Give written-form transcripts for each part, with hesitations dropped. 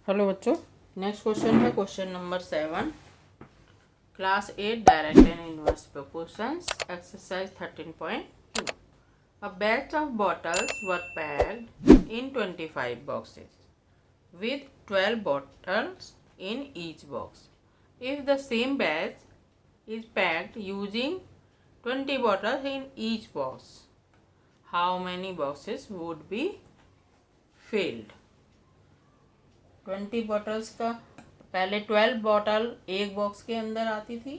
Hello बच्चों, next question है question number 7, class 8 direct and inverse proportions exercise 13.2. A batch of bottles were packed in 25 boxes with 12 bottles in each box. If the same batch is packed using 20 bottles in each box, how many boxes would be filled? 20 bottles का पहले 12 bottle एक box के अंदर आती थी,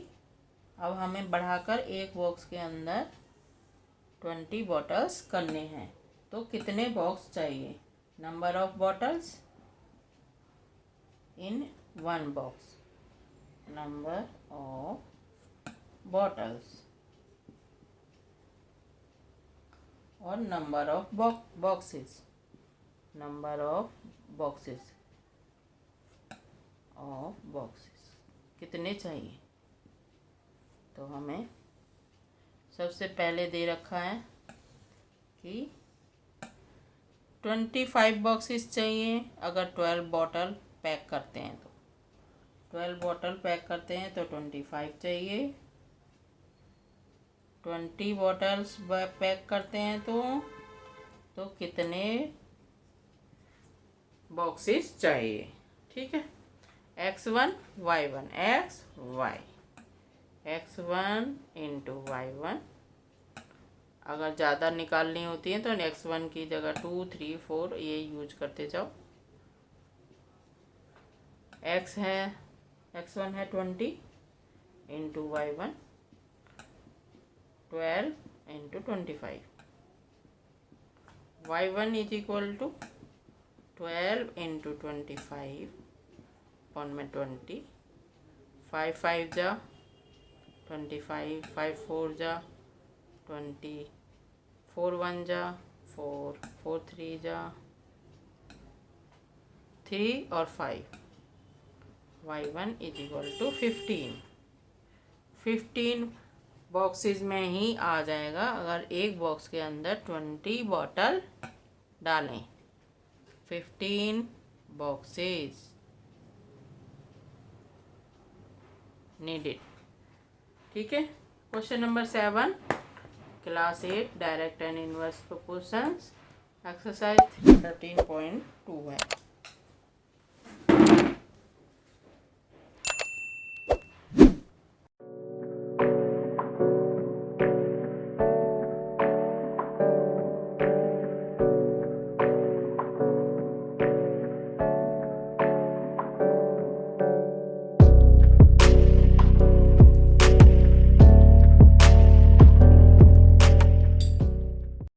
अब हमें बढ़ाकर एक बॉक्स के अंदर 20 बॉटल्स करने हैं, तो कितने बॉक्स चाहिए? Number of bottles in one box, number of bottles और number of boxes, number of boxes of boxes कितने चाहिए? तो हमें सबसे पहले दे रखा है कि 25 बॉक्सेस चाहिए। अगर 12 बॉटल पैक करते हैं तो 12 बॉटल पैक करते हैं तो 25 चाहिए। 20 बॉटल्स पैक करते हैं तो कितने बॉक्सेस चाहिए? ठीक है, x1 y1 x y x1 into y1। अगर ज़्यादा निकालनी होती है तो x1 की जगह 2 3 4 ये यूज करते जाओ। x1 है 20 into y1 12 into 25। y1 is equal to 12 into 25 पॉन में 20, 5 5 जा 25, 5 4 जा 20, 4 1 जा 4, 4 3 जा 3 और 5। y1 is equal to 15 boxes में ही आ जाएगा अगर एक बॉक्स के अंदर 20 बॉटल डालें। 15 बॉक्सेस नीडेड। ठीक है, question number 7 class 8 direct and inverse proportions exercise 13.2 है।